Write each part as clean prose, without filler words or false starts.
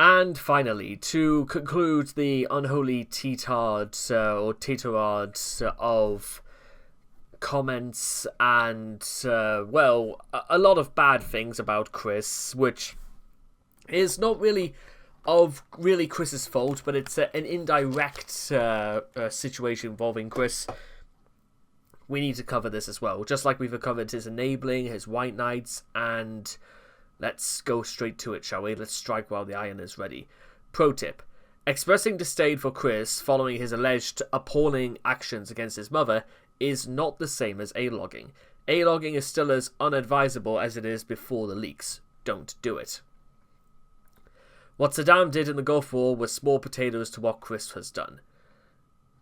And finally, to conclude the unholy tetards or tetards of comments and, well, a lot of bad things about Chris, which is not really Chris's fault, but it's an indirect situation involving Chris. We need to cover this as well, just like we've covered his enabling, his white knights, and let's go straight to it, shall we? Let's strike while the iron is ready. Pro tip: expressing disdain for Chris following his alleged appalling actions against his mother is not the same as A-logging. A-logging is still as unadvisable as it is before the leaks. Don't do it. What Saddam did in the Gulf War was small potatoes to what Chris has done.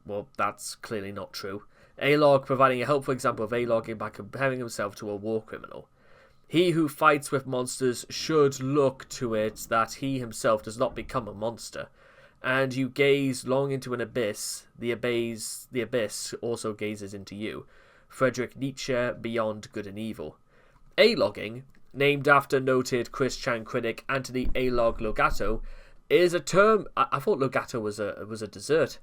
Well, that's clearly not true. A-log providing a helpful example of A-logging by comparing himself to a war criminal. He who fights with monsters should look to it that he himself does not become a monster. And you gaze long into an abyss, the abyss also gazes into you. Friedrich Nietzsche, Beyond Good and Evil. A-logging, named after noted Chris Chan critic Anthony A-log Legato, is a term... I thought Legato was a dessert.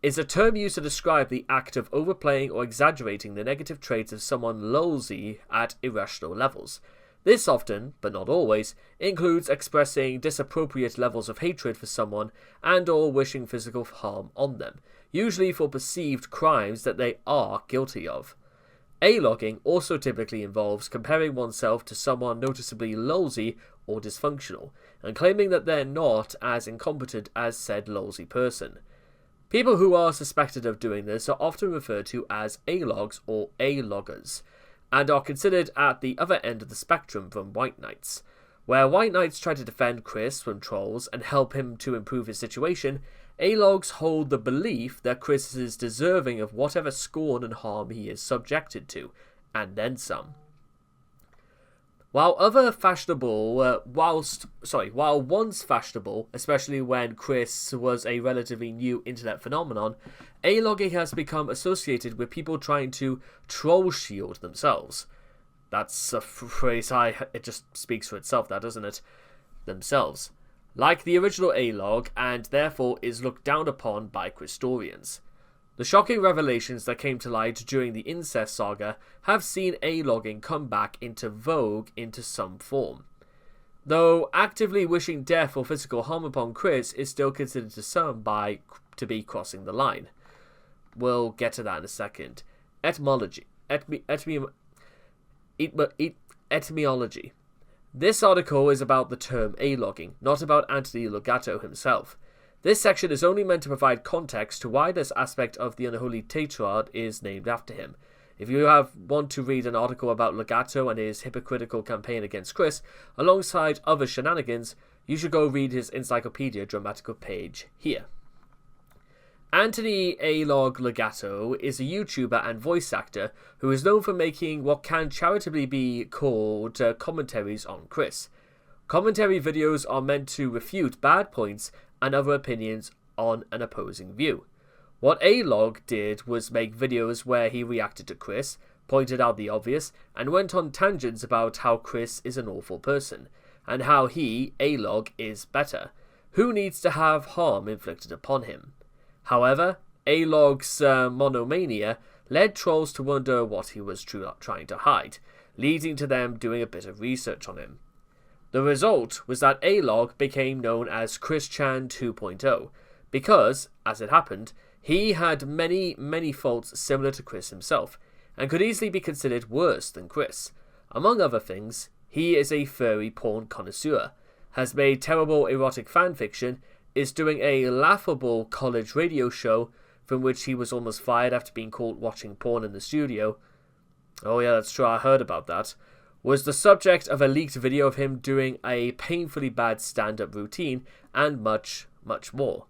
Is a term used to describe the act of overplaying or exaggerating the negative traits of someone lolzy at irrational levels. This often, but not always, includes expressing disappropriate levels of hatred for someone and or wishing physical harm on them, usually for perceived crimes that they are guilty of. A-logging also typically involves comparing oneself to someone noticeably lolzy or dysfunctional, and claiming that they're not as incompetent as said lolzy person. People who are suspected of doing this are often referred to as A-logs or A-loggers, and are considered at the other end of the spectrum from White Knights. Where White Knights try to defend Chris from trolls and help him to improve his situation, A-logs hold the belief that Chris is deserving of whatever scorn and harm he is subjected to, and then some. While once fashionable, especially when Chris was a relatively new internet phenomenon, A-logging has become associated with people trying to troll shield themselves. That's a phrase it just speaks for itself, that, doesn't it? Themselves. Like the original A-log, and therefore is looked down upon by Christorians. The shocking revelations that came to light during the incest saga have seen A-logging come back into vogue into some form. Though actively wishing death or physical harm upon Chris is still considered to some to be crossing the line. We'll get to that in a second. Etymology. This article is about the term A-logging, not about Anthony Legato himself. This section is only meant to provide context to why this aspect of the unholy tetrad is named after him. If you want to read an article about Legato and his hypocritical campaign against Chris, alongside other shenanigans, you should go read his Encyclopedia Dramatical page here. Anthony A-log Legato is a YouTuber and voice actor who is known for making what can charitably be called commentaries on Chris. Commentary videos are meant to refute bad points and other opinions on an opposing view. What A-log did was make videos where he reacted to Chris, pointed out the obvious, and went on tangents about how Chris is an awful person, and how he, A-log, is better. Who needs to have harm inflicted upon him? However, A-log's monomania led trolls to wonder what he was trying to hide, leading to them doing a bit of research on him. The result was that A-log became known as Chris Chan 2.0, because, as it happened, he had many, many faults similar to Chris himself, and could easily be considered worse than Chris. Among other things, he is a furry porn connoisseur, has made terrible erotic fanfiction, is doing a laughable college radio show from which he was almost fired after being caught watching porn in the studio. Oh yeah, that's true, I heard about that. Was the subject of a leaked video of him doing a painfully bad stand-up routine, and much, much more.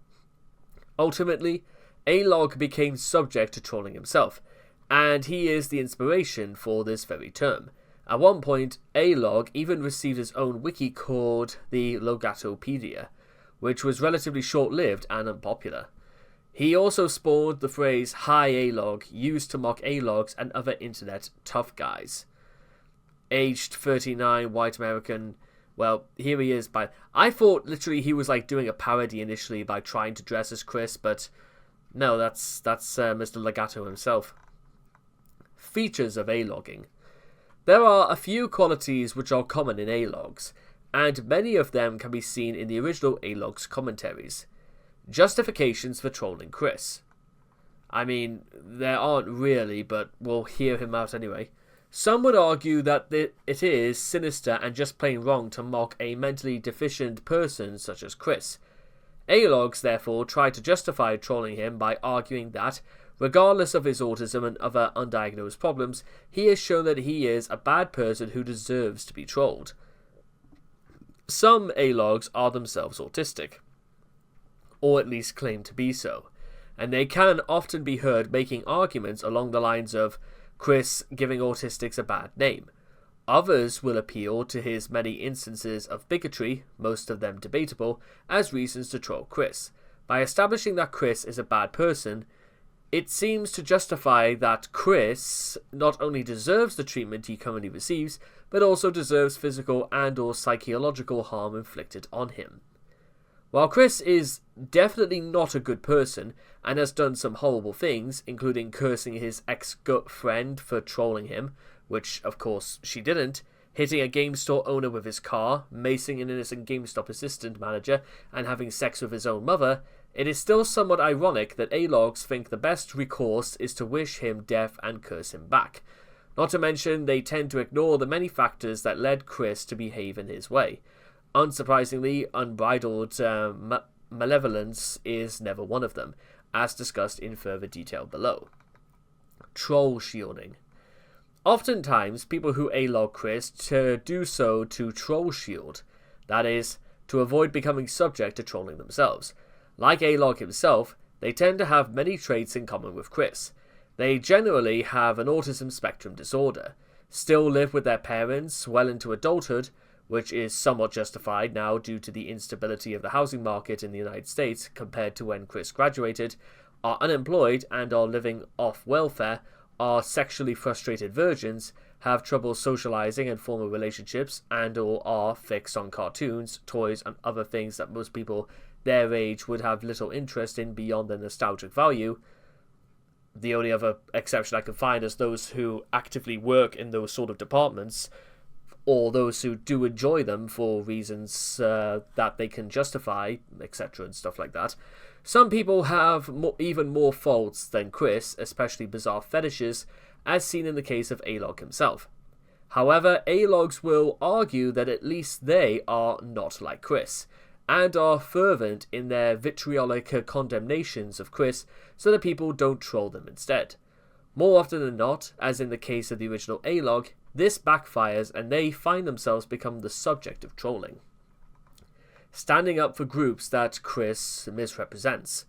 Ultimately, A-log became subject to trolling himself, and he is the inspiration for this very term. At one point, A-log even received his own wiki called the Legatopedia, which was relatively short-lived and unpopular. He also spawned the phrase "Hi A-log," used to mock A-logs and other internet tough guys. Aged 39 white Well, here he is. I thought literally he was like doing a parody initially by trying to dress as Chris, but no, that's Mr. Legato himself. Features of A-logging. There are a few qualities which are common in A-logs, and many of them can be seen in the original A-logs commentaries. Justifications for trolling Chris. I mean, there aren't really, but we'll hear him out anyway. Some would argue that it is sinister and just plain wrong to mock a mentally deficient person such as Chris. A-logs therefore try to justify trolling him by arguing that, regardless of his autism and other undiagnosed problems, he has shown that he is a bad person who deserves to be trolled. Some A-logs are themselves autistic, or at least claim to be so, and they can often be heard making arguments along the lines of Chris giving autistics a bad name. Others will appeal to his many instances of bigotry, most of them debatable, as reasons to troll Chris. By establishing that Chris is a bad person, it seems to justify that Chris not only deserves the treatment he currently receives, but also deserves physical and or psychological harm inflicted on him. While Chris is definitely not a good person and has done some horrible things, including cursing his ex-girlfriend for trolling him, which of course she didn't, hitting a game store owner with his car, macing an innocent GameStop assistant manager, and having sex with his own mother, it is still somewhat ironic that A-logs think the best recourse is to wish him death and curse him back. Not to mention, they tend to ignore the many factors that led Chris to behave in his way. Unsurprisingly, unbridled malevolence is never one of them, as discussed in further detail below. Troll shielding. Oftentimes, people who A-log Chris do so to troll shield, that is, to avoid becoming subject to trolling themselves. Like A-log himself, they tend to have many traits in common with Chris. They generally have an autism spectrum disorder, still live with their parents well into adulthood, which is somewhat justified now due to the instability of the housing market in the United States compared to when Chris graduated, are unemployed and are living off welfare, are sexually frustrated virgins, have trouble socializing and forming relationships, and or are fixed on cartoons, toys, and other things that most people their age would have little interest in beyond their nostalgic value. The only other exception I can find is those who actively work in those sort of departments, or those who do enjoy them for reasons that they can justify, etc. and stuff like that. Some people have even more faults than Chris, especially bizarre fetishes, as seen in the case of A-log himself. However, A-logs will argue that at least they are not like Chris, and are fervent in their vitriolic condemnations of Chris so that people don't troll them instead. More often than not, as in the case of the original A-log, this backfires and they find themselves become the subject of trolling. Standing up for groups that Chris misrepresents.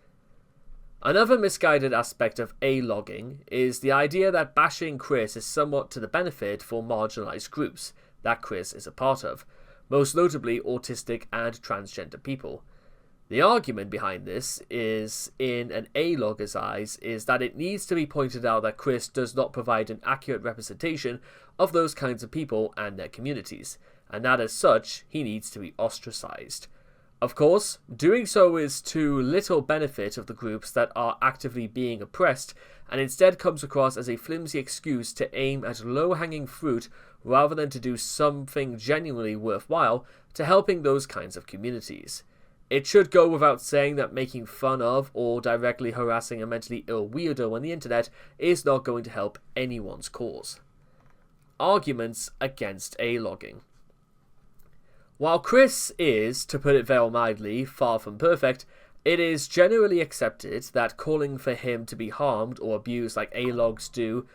Another misguided aspect of A-logging is the idea that bashing Chris is somewhat to the benefit for marginalized groups that Chris is a part of, most notably autistic and transgender people. The argument behind this is, in an A-logger's eyes, is that it needs to be pointed out that Chris does not provide an accurate representation of those kinds of people and their communities, and that as such, he needs to be ostracized. Of course, doing so is to little benefit of the groups that are actively being oppressed, and instead comes across as a flimsy excuse to aim at low-hanging fruit rather than to do something genuinely worthwhile to helping those kinds of communities. It should go without saying that making fun of or directly harassing a mentally ill weirdo on the internet is not going to help anyone's cause. Arguments against A-logging. While Chris is, to put it very mildly, far from perfect, it is generally accepted that calling for him to be harmed or abused like A-logs do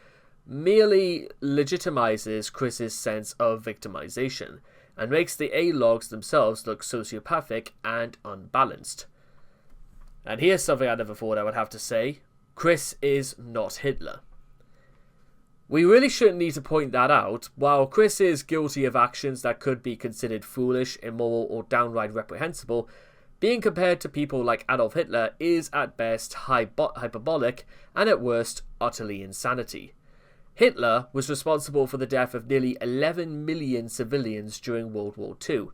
merely legitimizes Chris's sense of victimization, and makes the A-logs themselves look sociopathic and unbalanced. And here's something I never thought I would have to say. Chris is not Hitler. We really shouldn't need to point that out. While Chris is guilty of actions that could be considered foolish, immoral, or downright reprehensible, being compared to people like Adolf Hitler is at best hyperbolic and at worst utterly insanity. Hitler was responsible for the death of nearly 11 million civilians during World War II,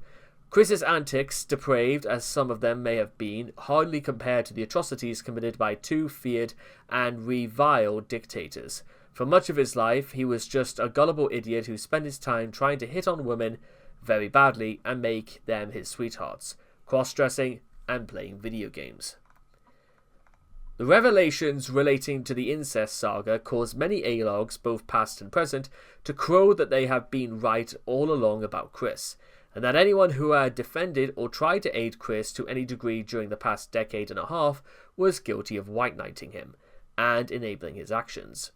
Chris's antics, depraved as some of them may have been, hardly compare to the atrocities committed by two feared and reviled dictators. For much of his life, he was just a gullible idiot who spent his time trying to hit on women very badly and make them his sweethearts, cross-dressing and playing video games. The revelations relating to the incest saga caused many A-logs, both past and present, to crow that they have been right all along about Chris, and that anyone who had defended or tried to aid Chris to any degree during the past decade and a half was guilty of white knighting him and enabling his actions.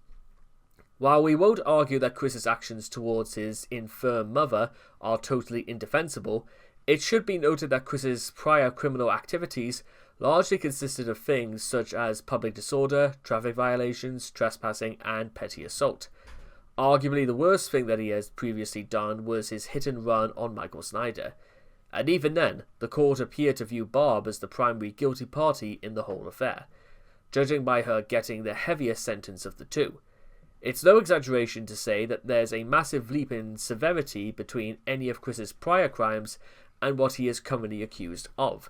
While we won't argue that Chris's actions towards his infirm mother are totally indefensible, it should be noted that Chris's prior criminal activities largely consisted of things such as public disorder, traffic violations, trespassing, and petty assault. Arguably the worst thing that he has previously done was his hit and run on Michael Snyder, and even then, the court appeared to view Barb as the primary guilty party in the whole affair, judging by her getting the heaviest sentence of the two. It's no exaggeration to say that there's a massive leap in severity between any of Chris's prior crimes and what he is currently accused of.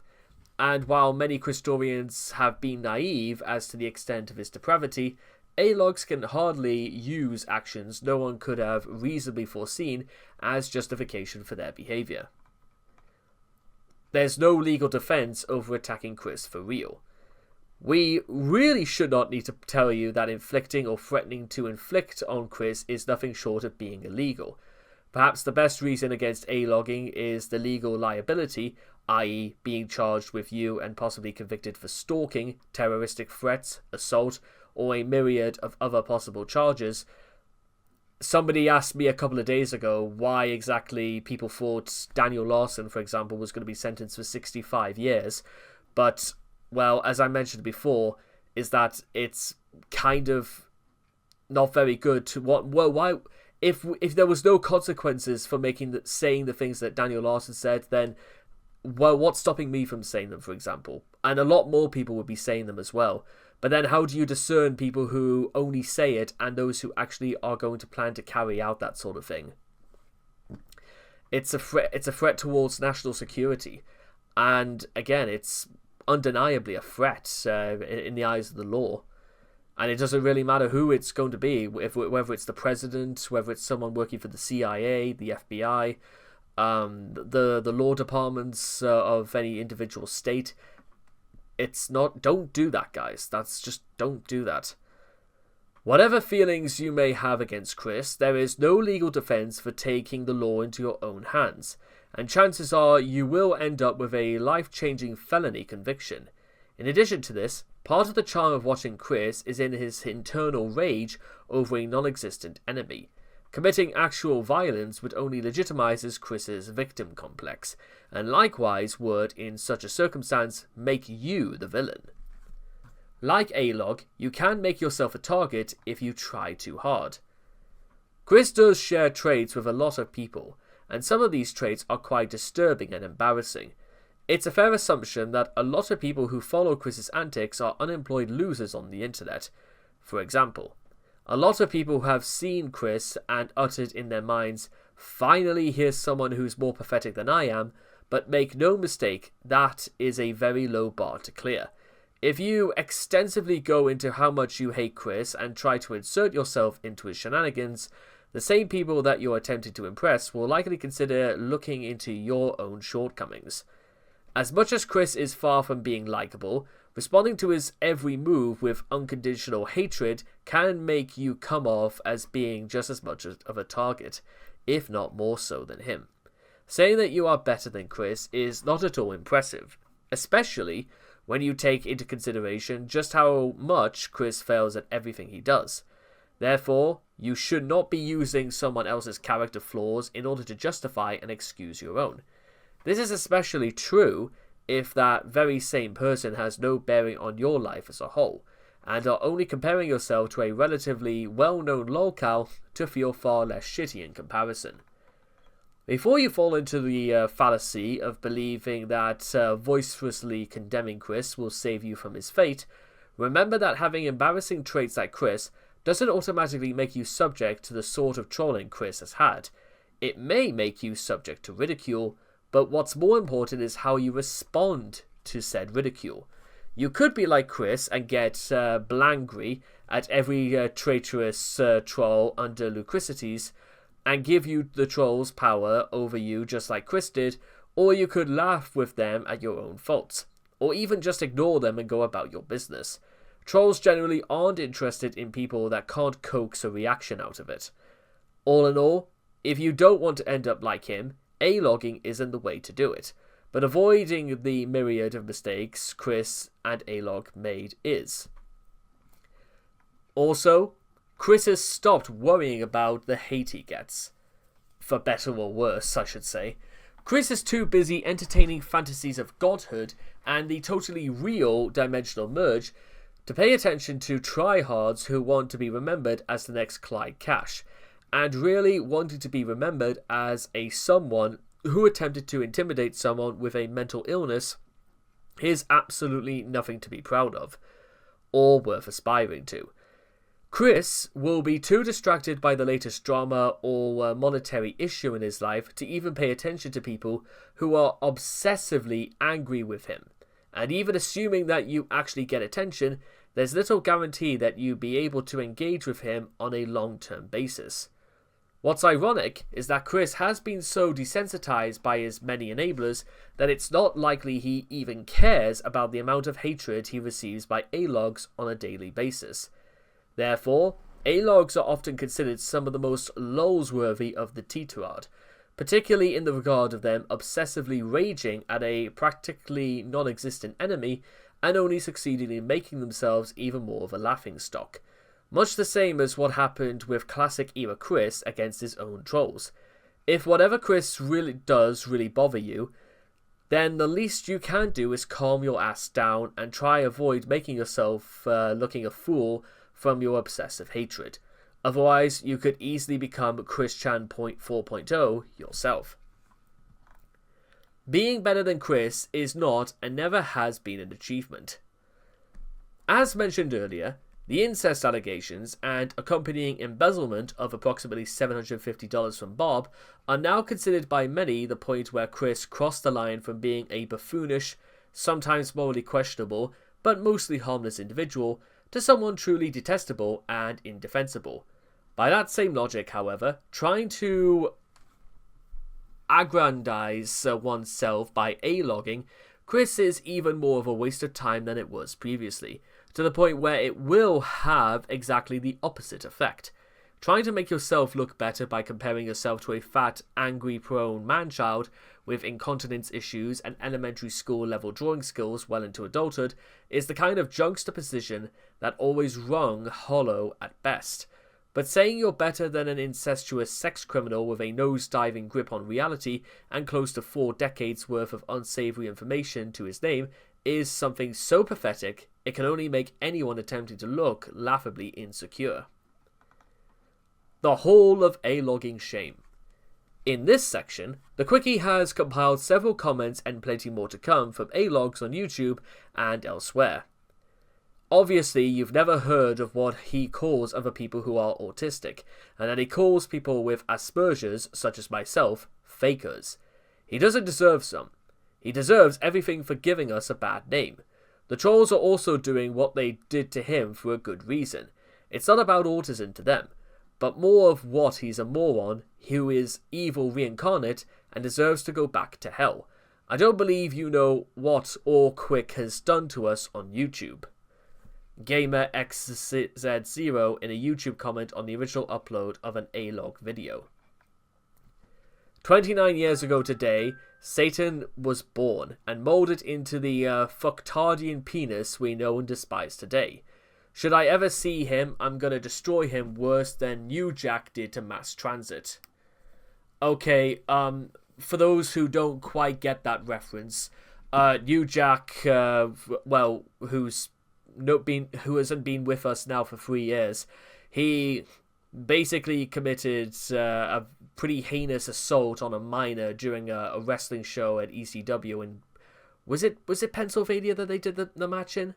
And while many Christorians have been naive as to the extent of his depravity, A-logs can hardly use actions no one could have reasonably foreseen as justification for their behaviour. There's no legal defence over attacking Chris for real. We really should not need to tell you that inflicting or threatening to inflict on Chris is nothing short of being illegal. Perhaps the best reason against A-logging is the legal liability, i.e. being charged with you and possibly convicted for stalking, terroristic threats, assault, or a myriad of other possible charges. Somebody asked me a couple of days ago why exactly people thought Daniel Larson, for example, was going to be sentenced for 65 years. But, well, as I mentioned before, is that it's kind of not very good to why if there was no consequences for saying the things that Daniel Larson said, then what's stopping me from saying them, for example? And a lot more people would be saying them as well. But then how do you discern people who only say it and those who actually are going to plan to carry out that sort of thing? It's a threat towards national security. And again, it's undeniably a threat in the eyes of the law. And it doesn't really matter who it's going to be, whether it's the president, whether it's someone working for the CIA, the FBI, the law departments of any individual state. Don't do that, guys. Don't do that. Whatever feelings you may have against Chris, there is no legal defense for taking the law into your own hands, and chances are you will end up with a life-changing felony conviction. In addition to this, part of the charm of watching Chris is in his internal rage over a non-existent enemy. Committing actual violence would only legitimizes Chris's victim complex, and likewise would, in such a circumstance, make you the villain. Like A-log, you can make yourself a target if you try too hard. Chris does share traits with a lot of people, and some of these traits are quite disturbing and embarrassing. It's a fair assumption that a lot of people who follow Chris's antics are unemployed losers on the internet. For example, a lot of people have seen Chris and uttered in their minds, "Finally, here's someone who's more pathetic than I am," but make no mistake, that is a very low bar to clear. If you extensively go into how much you hate Chris and try to insert yourself into his shenanigans, the same people that you're attempting to impress will likely consider looking into your own shortcomings. As much as Chris is far from being likable, responding to his every move with unconditional hatred can make you come off as being just as much of a target, if not more so than him. Saying that you are better than Chris is not at all impressive, especially when you take into consideration just how much Chris fails at everything he does. Therefore, you should not be using someone else's character flaws in order to justify and excuse your own. This is especially true if that very same person has no bearing on your life as a whole, and are only comparing yourself to a relatively well-known lolcow to feel far less shitty in comparison. Before you fall into the fallacy of believing that vociferously condemning Chris will save you from his fate, remember that having embarrassing traits like Chris doesn't automatically make you subject to the sort of trolling Chris has had. It may make you subject to ridicule, but what's more important is how you respond to said ridicule. You could be like Chris and get blangry at every traitorous troll under Lucrisities and give you the trolls power over you just like Chris did, or you could laugh with them at your own faults, or even just ignore them and go about your business. Trolls generally aren't interested in people that can't coax a reaction out of it. All in all, if you don't want to end up like him, A-logging isn't the way to do it, but avoiding the myriad of mistakes Chris and A-log made is. Also, Chris has stopped worrying about the hate he gets. For better or worse, I should say. Chris is too busy entertaining fantasies of godhood and the totally real dimensional merge to pay attention to tryhards who want to be remembered as the next Clyde Cash, and really wanting to be remembered as a someone who attempted to intimidate someone with a mental illness is absolutely nothing to be proud of, or worth aspiring to. Chris will be too distracted by the latest drama or monetary issue in his life to even pay attention to people who are obsessively angry with him. And even assuming that you actually get attention, there's little guarantee that you'll be able to engage with him on a long-term basis. What's ironic is that Chris has been so desensitized by his many enablers that it's not likely he even cares about the amount of hatred he receives by A-logs on a daily basis. Therefore, A-logs are often considered some of the most lols-worthy of the Tetrad, particularly in the regard of them obsessively raging at a practically non-existent enemy and only succeeding in making themselves even more of a laughingstock. Much the same as what happened with classic era Chris against his own trolls. If whatever Chris really does really bother you, then the least you can do is calm your ass down and try avoid making yourself looking a fool from your obsessive hatred. Otherwise, you could easily become Chris Chan 4.0 yourself. Being better than Chris is not and never has been an achievement. As mentioned earlier, the incest allegations and accompanying embezzlement of approximately $750 from Bob are now considered by many the point where Chris crossed the line from being a buffoonish, sometimes morally questionable, but mostly harmless individual to someone truly detestable and indefensible. By that same logic, however, trying to aggrandize oneself by A-logging, Chris is even more of a waste of time than it was previously, to the point where it will have exactly the opposite effect. Trying to make yourself look better by comparing yourself to a fat, angry-prone man-child with incontinence issues and elementary school-level drawing skills well into adulthood is the kind of juxtaposition that always rung hollow at best. But saying you're better than an incestuous sex criminal with a nose-diving grip on reality and close to 4 decades worth of unsavory information to his name is something so pathetic it can only make anyone attempting to look laughably insecure. The Hall of A-logging Shame. In this section, the Quickie has compiled several comments and plenty more to come from A-logs on YouTube and elsewhere. Obviously, you've never heard of what he calls other people who are autistic, and that he calls people with Asperger's, such as myself, fakers. He doesn't deserve some. He deserves everything for giving us a bad name. The trolls are also doing what they did to him for a good reason. It's not about autism to them, but more of what he's a moron who is evil reincarnate and deserves to go back to hell. I don't believe you know what All Quick has done to us on YouTube. Gamer XZ0 in a YouTube comment on the original upload of an A-log video. 29 years ago today, Satan was born and molded into the fucktardian penis we know and despise today. Should I ever see him, I'm gonna destroy him worse than New Jack did to mass transit. Okay, for those who don't quite get that reference, New Jack, who hasn't been with us now for 3 years, he basically committed a pretty heinous assault on a minor during a wrestling show at ECW in, was it Pennsylvania that they did the match in?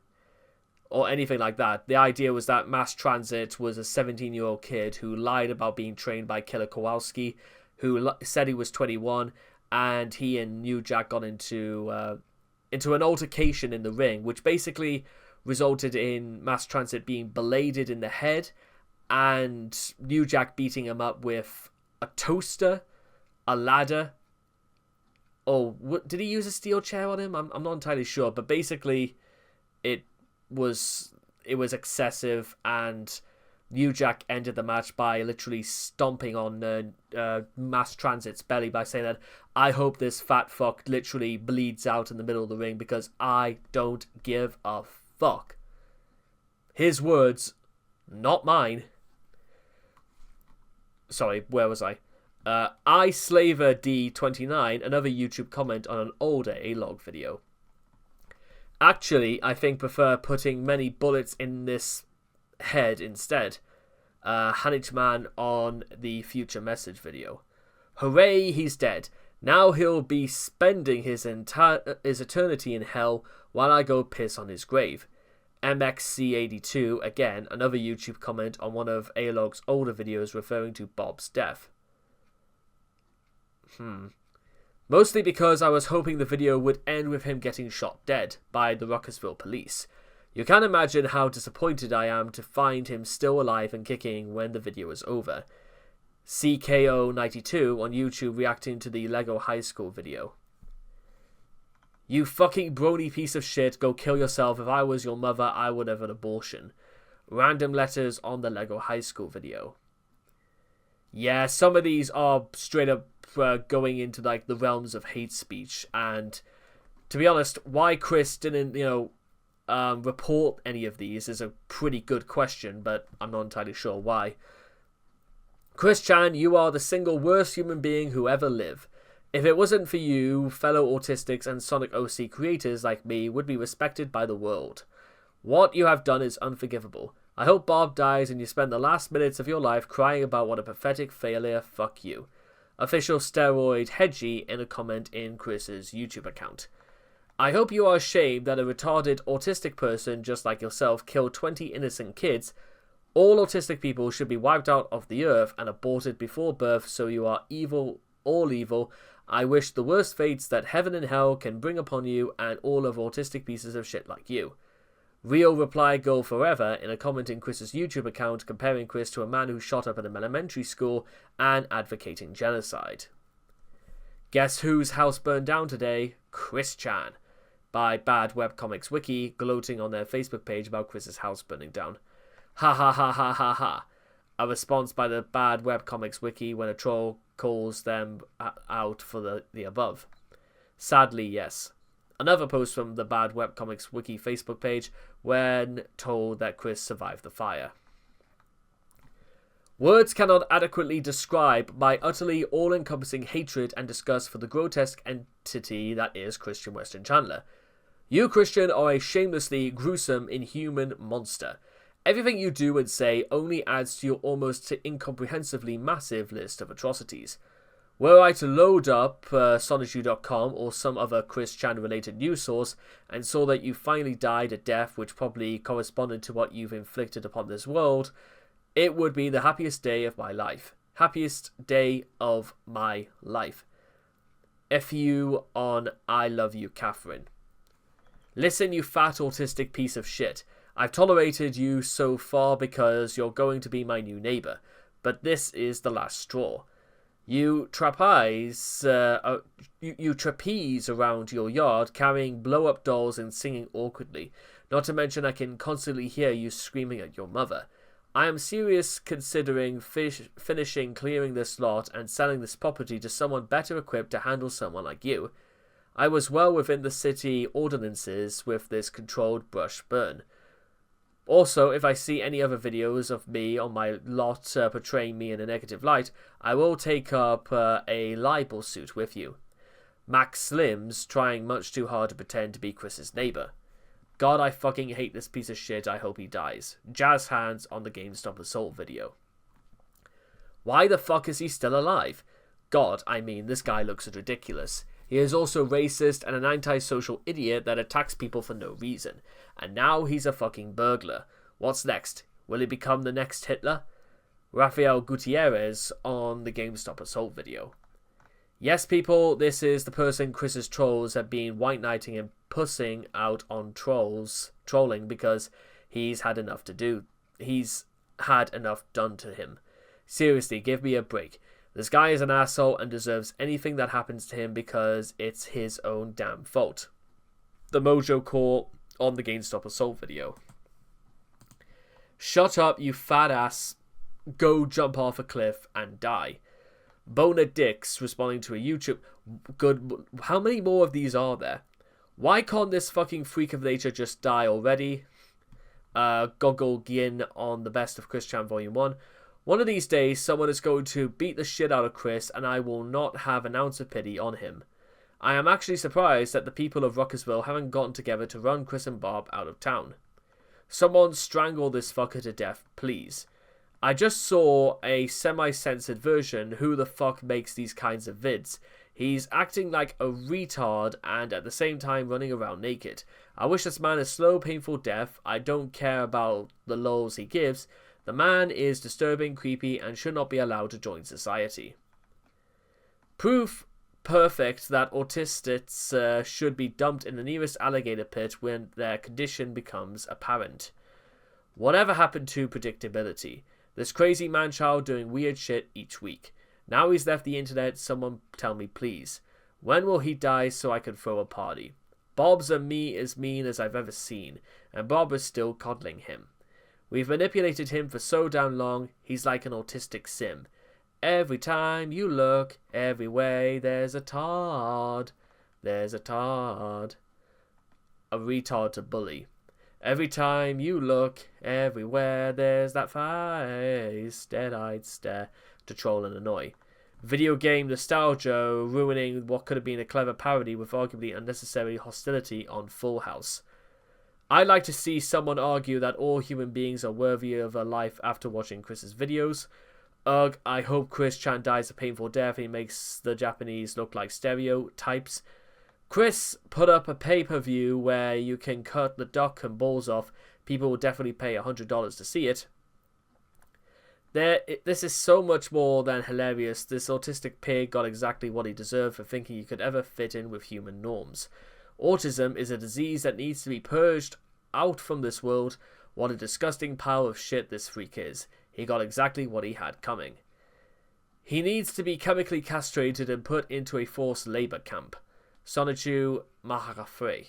Or anything like that. The idea was that Mass Transit was a 17-year-old kid who lied about being trained by Killer Kowalski, who said he was 21, and he and New Jack got into an altercation in the ring, which basically resulted in Mass Transit being beladed in the head, and New Jack beating him up with a toaster, a ladder. Oh, did he use a steel chair on him? I'm not entirely sure, but basically, it was excessive, and New Jack ended the match by literally stomping on Mass Transit's belly by saying that, I hope this fat fuck literally bleeds out in the middle of the ring because I don't give a fuck. His words, not mine. Sorry, where was I? iSlaver D29, another YouTube comment on an older A-Log video. Actually, I think prefer putting many bullets in this head instead. Hanitman on the future message video. Hooray, he's dead. Now he'll be spending his eternity in hell while I go piss on his grave. MXC82, again, another YouTube comment on one of A-Log's older videos referring to Bob's death. Mostly because I was hoping the video would end with him getting shot dead by the Ruckersville police. You can imagine how disappointed I am to find him still alive and kicking when the video is over. CKO92 on YouTube reacting to the Lego High School video. You fucking brony piece of shit, go kill yourself. If I was your mother, I would have an abortion. Random letters on the Lego High School video. Yeah, some of these are straight up going into like the realms of hate speech, and to be honest, why Chris didn't, report any of these is a pretty good question, but I'm not entirely sure why. Chris Chan, you are the single worst human being who ever lived. If it wasn't for you, fellow autistics and Sonic OC creators like me would be respected by the world. What you have done is unforgivable. I hope Bob dies and you spend the last minutes of your life crying about what a pathetic failure. Fuck you. Official steroid Hedgie in a comment in Chris's YouTube account. I hope you are ashamed that a retarded autistic person just like yourself killed 20 innocent kids. All autistic people should be wiped out of the earth and aborted before birth, so you are evil, all evil. I wish the worst fates that heaven and hell can bring upon you and all of autistic pieces of shit like you. Real reply go forever in a comment in Chris's YouTube account comparing Chris to a man who shot up at an elementary school and advocating genocide. Guess whose house burned down today? Chris Chan. By Bad Webcomics Wiki, gloating on their Facebook page about Chris's house burning down. Ha ha ha ha ha ha. A response by the Bad Webcomics Wiki when a troll calls them out for the above. Sadly, yes. Another post from the Bad Webcomics Wiki Facebook page when told that Chris survived the fire. Words cannot adequately describe my utterly all-encompassing hatred and disgust for the grotesque entity that is Christian Weston Chandler. You, Christian, are a shamelessly gruesome, inhuman monster. Everything you do and say only adds to your almost incomprehensibly massive list of atrocities. Were I to load up Sonichu.com or some other Chris Chan-related news source and saw that you finally died a death which probably corresponded to what you've inflicted upon this world, it would be the happiest day of my life. Happiest day of my life. F you on I love you, Catherine. Listen, you fat autistic piece of shit. I've tolerated you so far because you're going to be my new neighbour, but this is the last straw. You trapeze around your yard carrying blow-up dolls and singing awkwardly. Not to mention I can constantly hear you screaming at your mother. I am serious considering finishing clearing this lot and selling this property to someone better equipped to handle someone like you. I was well within the city ordinances with this controlled brush burn. Also, if I see any other videos of me on my lot portraying me in a negative light, I will take up a libel suit with you. Max Slims trying much too hard to pretend to be Chris's neighbour. God, I fucking hate this piece of shit. I hope he dies. Jazz hands on the GameStop Assault video. Why the fuck is he still alive? God, I mean, this guy looks ridiculous. He is also racist and an antisocial idiot that attacks people for no reason. And now he's a fucking burglar. What's next? Will he become the next Hitler? Rafael Gutierrez on the GameStop Assault video. Yes, people, this is the person Chris's trolls have been white knighting and pussing out on trolling because he's had enough to do. He's had enough done to him. Seriously, give me a break. This guy is an asshole and deserves anything that happens to him because it's his own damn fault. The Mojo Core on the GameStop Assault video. Shut up, you fat ass. Go jump off a cliff and die. Boner Dix responding to a YouTube. Good. How many more of these are there? Why can't this fucking freak of nature just die already? Goggle Gin on the Best of Chris Chan Volume 1. One of these days, someone is going to beat the shit out of Chris, and I will not have an ounce of pity on him. I am actually surprised that the people of Ruckersville haven't gotten together to run Chris and Bob out of town. Someone strangle this fucker to death, please. I just saw a semi-censored version. Who the fuck makes these kinds of vids? He's acting like a retard and at the same time running around naked. I wish this man a slow, painful death. I don't care about the lols he gives. The man is disturbing, creepy, and should not be allowed to join society. Proof perfect that autistics should be dumped in the nearest alligator pit when their condition becomes apparent. Whatever happened to predictability? This crazy man-child doing weird shit each week. Now he's left the internet, someone tell me please. When will he die so I can throw a party? Bob's as mean as I've ever seen, and Bob is still coddling him. We've manipulated him for so damn long, he's like an autistic sim. Every time you look, every way there's a tard. There's a tard. A retard to bully. Every time you look, everywhere there's that face. Dead-eyed stare to troll and annoy. Video game nostalgia ruining what could have been a clever parody with arguably unnecessary hostility on Full House. I'd like to see someone argue that all human beings are worthy of a life after watching Chris's videos. Ugh, I hope Chris Chan dies a painful death and he makes the Japanese look like stereotypes. Chris put up a pay-per-view where you can cut the duck and balls off. People will definitely pay $100 to see it. This is so much more than hilarious. This autistic pig got exactly what he deserved for thinking he could ever fit in with human norms. Autism is a disease that needs to be purged out from this world. What a disgusting pile of shit this freak is. He got exactly what he had coming. He needs to be chemically castrated and put into a forced labor camp. Sonichu Maharafre.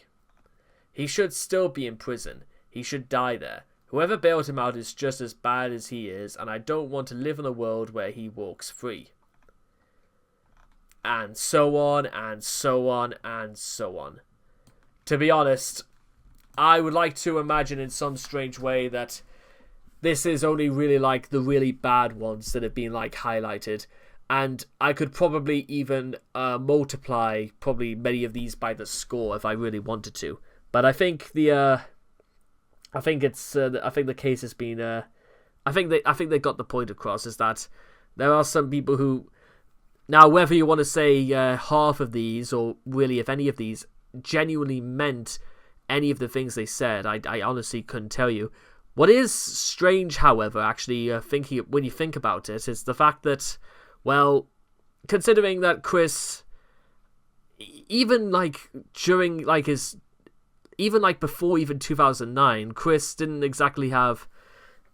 He should still be in prison. He should die there. Whoever bailed him out is just as bad as he is, and I don't want to live in a world where he walks free. And so on, and so on, and so on. To be honest, I would like to imagine in some strange way that this is only really like the really bad ones that have been like highlighted. And I could probably even multiply probably many of these by the score if I really wanted to. But I think the case has been I think they got the point across, is that there are some people who, now whether you want to say half of these or really if any of these genuinely meant any of the things they said, I honestly couldn't tell you. What is strange, however, actually when you think about it, is the fact that, well, considering that Chris, even like during like his, even like before even 2009, Chris didn't exactly have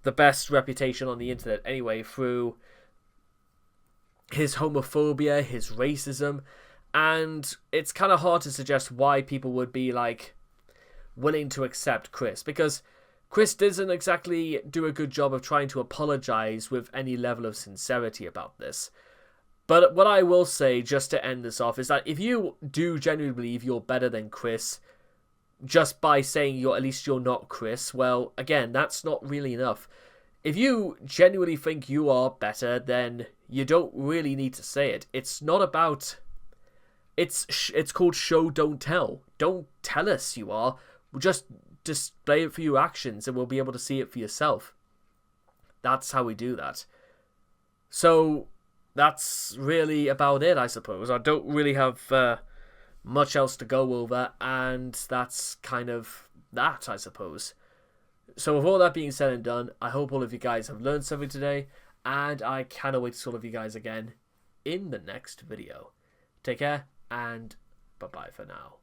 the best reputation on the internet anyway, through his homophobia, his racism, and it's kind of hard to suggest why people would be like willing to accept Chris, because Chris doesn't exactly do a good job of trying to apologize with any level of sincerity about this. But what I will say, just to end this off, is that if you do genuinely believe you're better than Chris, just by saying at least you're not Chris, well, again, that's not really enough. If you genuinely think you are better, then you don't really need to say it. It's not about... It's called show, don't tell. Don't tell us you are. Just display it for your actions and we'll be able to see it for yourself. That's how we do that. So that's really about it, I suppose. I don't really have much else to go over, and that's kind of that, I suppose. So with all that being said and done, I hope all of you guys have learned something today, and I cannot wait to see all of you guys again in the next video. Take care, and bye-bye for now.